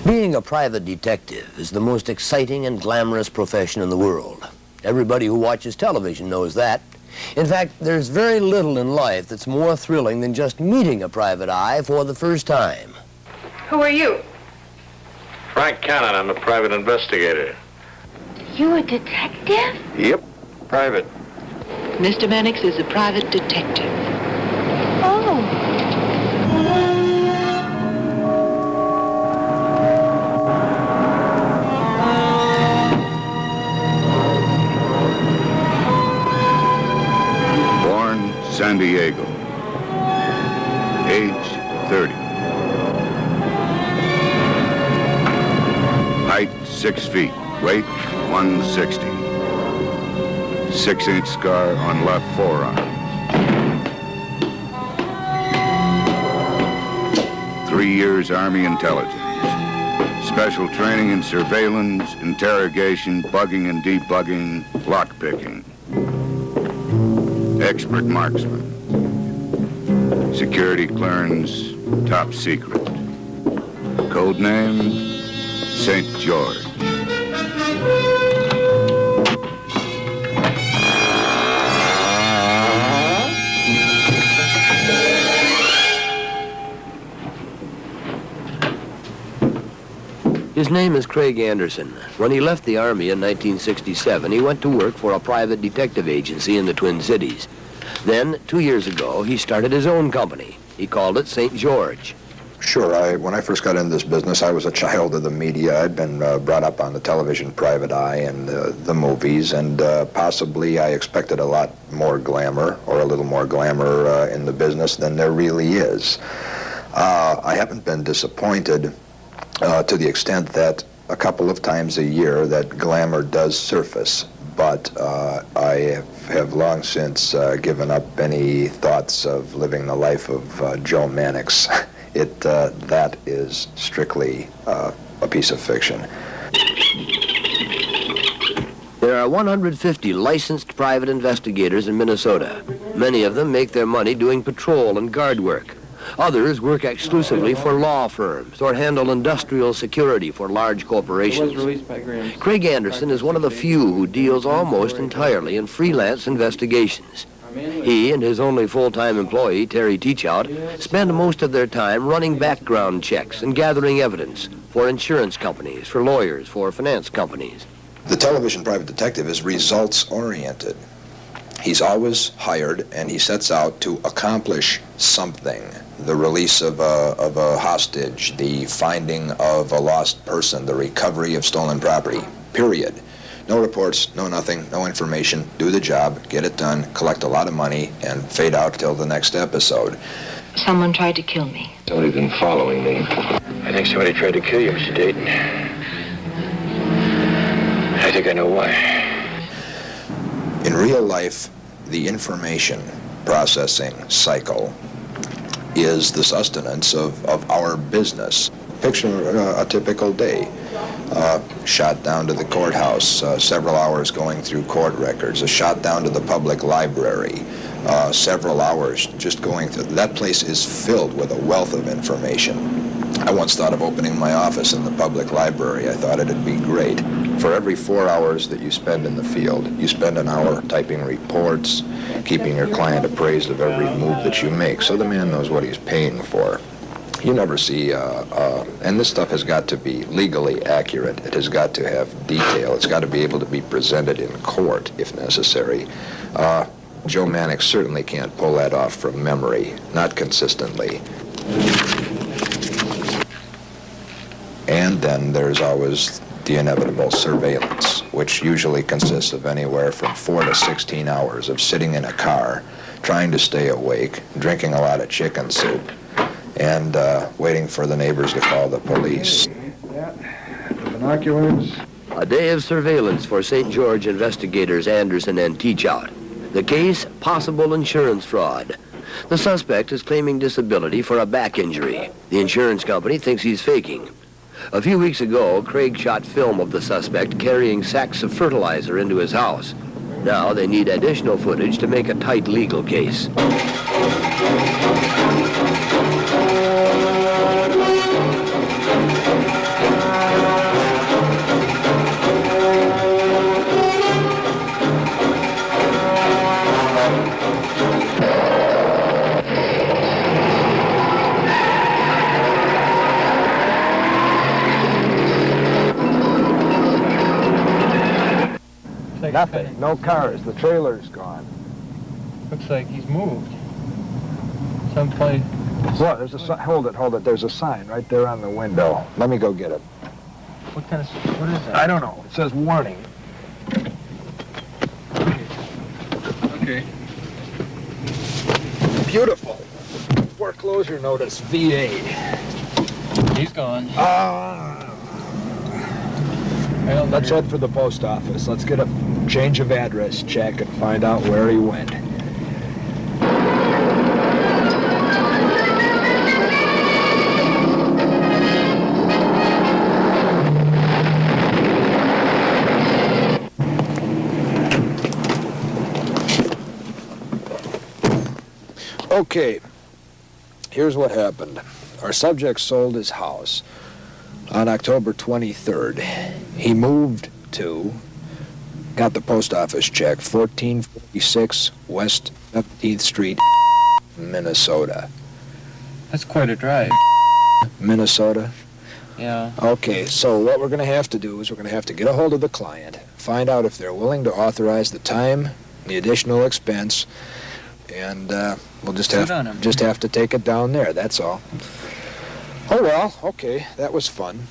Being a private detective is the most exciting and glamorous profession in the world. Everybody who watches television knows that. In fact, there's very little in life that's more thrilling than just meeting a private eye for the first time. Who are you? Frank Cannon, I'm a private investigator. You a detective? Yep, private. Mr. Mannix is a private detective. Oh. Born San Diego. Age 30. Height 6 feet. Weight 160. 6-inch scar on left forearm. 3 years Army intelligence. Special training in surveillance, interrogation, bugging and debugging, lockpicking. Expert marksman. Security clearance, top secret. Code name, St. George. His name is Craig Anderson. When he left the Army in 1967, he went to work for a private detective agency in the Twin Cities. Then, 2 years ago, he started his own company. He called it St. George. Sure. When I first got into this business, I was a child of the media. I'd been brought up on the television private eye and the movies, and possibly I expected a lot more glamour, or a little more glamour in the business than there really is. I haven't been disappointed to the extent that a couple of times a year that glamour does surface, but I have long since given up any thoughts of living the life of Joe Mannix. That is strictly a piece of fiction. There are 150 licensed private investigators in Minnesota. Many of them make their money doing patrol and guard work. Others work exclusively for law firms or handle industrial security for large corporations. Craig Anderson is one of the few who deals almost entirely in freelance investigations. He and his only full-time employee, Terry Teachout, spend most of their time running background checks and gathering evidence for insurance companies, for lawyers, for finance companies. The television private detective is results-oriented. He's always hired, and he sets out to accomplish something. The release of a hostage, the finding of a lost person, the recovery of stolen property, period. No reports, no nothing, no information. Do the job, get it done, collect a lot of money, and fade out till the next episode. Someone tried to kill me. Somebody's been following me. I think somebody tried to kill you, Mr. Dayton. I think I know why. In real life, the information processing cycle is the sustenance of our business. Picture a typical day. Shot down to the courthouse, several hours going through court records, a shot down to the public library, several hours just going through. That place is filled with a wealth of information. I once thought of opening my office in the public library. I thought it'd be great. For every 4 hours that you spend in the field, you spend an hour typing reports, keeping your client appraised of every move that you make, so the man knows what he's paying for. You never see, and this stuff has got to be legally accurate. It has got to have detail. It's got to be able to be presented in court if necessary. Joe Mannix certainly can't pull that off from memory, not consistently. And then there's always the inevitable surveillance, which usually consists of anywhere from 4 to 16 hours of sitting in a car, trying to stay awake, drinking a lot of chicken soup, and waiting for the neighbors to call the police. Binoculars. A day of surveillance for St. George investigators Anderson and Teachout. The case, possible insurance fraud. The suspect is claiming disability for a back injury. The insurance company thinks he's faking. A few weeks ago, Craig shot film of the suspect carrying sacks of fertilizer into his house. Now they need additional footage to make a tight legal case. like Nothing. No cars. The trailer's gone. Looks like he's moved. Someplace. What? There's a sign. Hold it. There's a sign right there on the window. Let me go get it. What kind of? What is that? I don't know. It says warning. Okay. Beautiful. Foreclosure notice, VA. He's gone. Let's head for the post office. Let's get a change of address check and find out where he went. Okay, here's what happened. Our subject sold his house on October 23rd. He moved to, got the post office check, 1446 West 17th Street, Minnesota. That's quite a drive. Minnesota? Yeah. Okay, so what we're going to have to do is we're going to have to get a hold of the client, find out if they're willing to authorize the time, the additional expense, and we'll just have to take it down there, that's all. Oh well, okay, that was fun.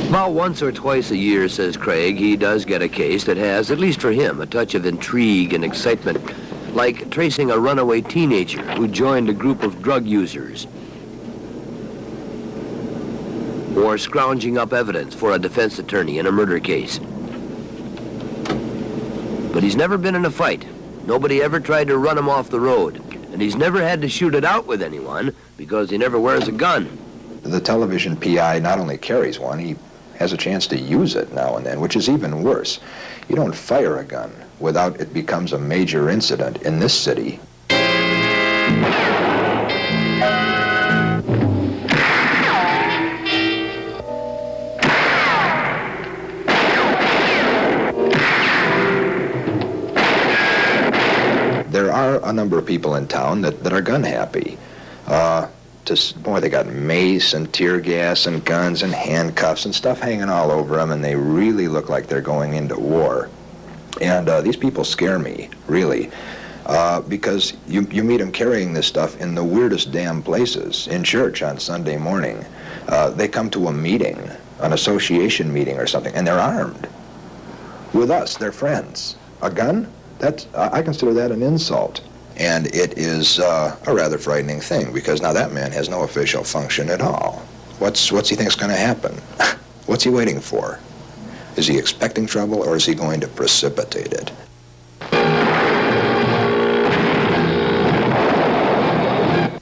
About once or twice a year, says Craig, he does get a case that has, at least for him, a touch of intrigue and excitement, like tracing a runaway teenager who joined a group of drug users, or scrounging up evidence for a defense attorney in a murder case. But he's never been in a fight. Nobody ever tried to run him off the road. And he's never had to shoot it out with anyone because he never wears a gun. The television PI not only carries one, he has a chance to use it now and then, which is even worse. You don't fire a gun without it becomes a major incident in this city. There are a number of people in town that are gun happy. Boy, they got mace and tear gas and guns and handcuffs and stuff hanging all over them, and they really look like they're going into war. And these people scare me, really, because you meet them carrying this stuff in the weirdest damn places, in church on Sunday morning. They come to a meeting, an association meeting or something, and they're armed. With us, they're friends. A gun? I consider that an insult. And it is a rather frightening thing, because now that man has no official function at all. What's he think's going to happen? What's he waiting for? Is he expecting trouble, or is he going to precipitate it?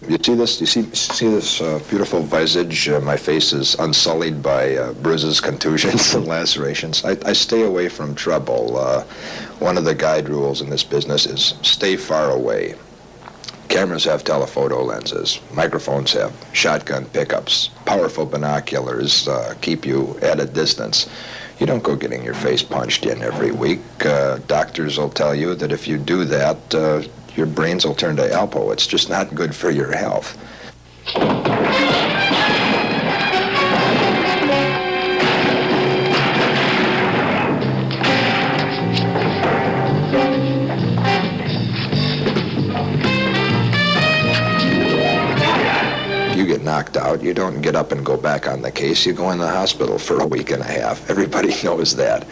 You see this beautiful visage? My face is unsullied by bruises, contusions, and lacerations. I stay away from trouble. One of the guide rules in this business is stay far away. Cameras have telephoto lenses. Microphones have shotgun pickups. Powerful binoculars keep you at a distance. You don't go getting your face punched in every week. Doctors will tell you that if you do that, your brains will turn to Alpo. It's just not good for your health. You get knocked out, you don't get up and go back on the case. You go in the hospital for a week and a half. Everybody knows that.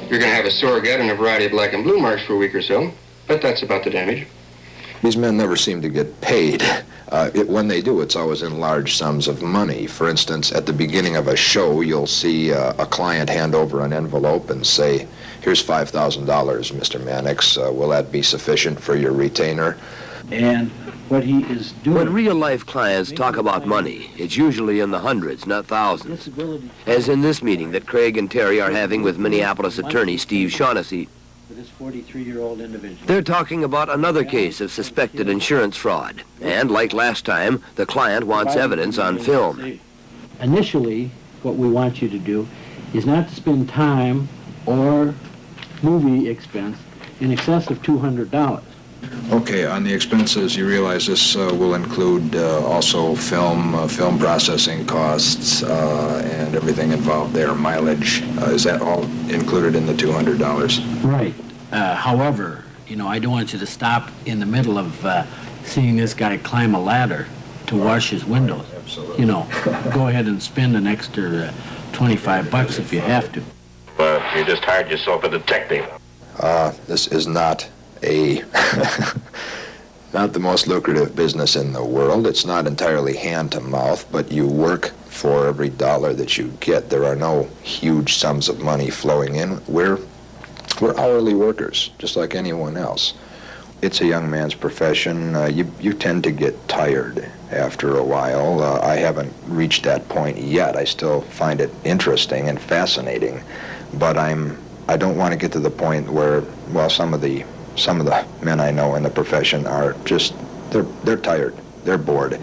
You're going to have a sore gut and a variety of black and blue marks for a week or so, but that's about the damage. These men never seem to get paid. When they do, it's always in large sums of money. For instance, at the beginning of a show, you'll see a client hand over an envelope and say, "Here's $5,000, Mr. Mannix. Will that be sufficient for your retainer?" And what he is doing... When real-life clients talk about money, it's usually in the hundreds, not thousands. As in this meeting that Craig and Terry are having with Minneapolis attorney Steve Shaughnessy. For this 43-year-old individual. They're talking about another case of suspected insurance fraud. And like last time, the client wants evidence on film. Initially, what we want you to do is not to spend time or movie expense in excess of $200. Okay, on the expenses, you realize this will include also film processing costs, and everything involved there, mileage. Is that all included in the $200? Right. However, I don't want you to stop in the middle of seeing this guy climb a ladder to wash his windows. Absolutely. Go ahead and spend an extra $25 if you have to. You just hired yourself a detective. This is not not the most lucrative business in the world. It's not entirely hand to mouth, but you work for every dollar that you get. There are no huge sums of money flowing in. We're hourly workers, just like anyone else. It's a young man's profession. You tend to get tired after a while. I haven't reached that point yet. I still find it interesting and fascinating, but I don't want to get to the point where, well, some of the men I know in the profession are just, they're tired, they're bored.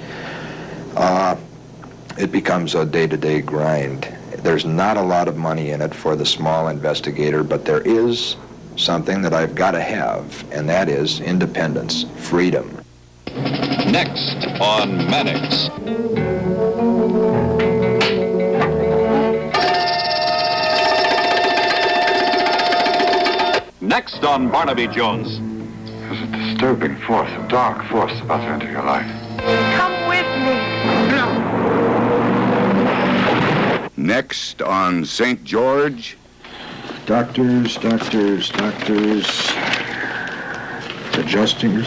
It becomes a day-to-day grind. There's not a lot of money in it for the small investigator, but there is something that I've got to have, and that is independence, freedom. Next on Mannix. Next on Barnaby Jones. There's a disturbing force, a dark force about to enter your life. Come with me. Next on St. George. Doctors. Adjusting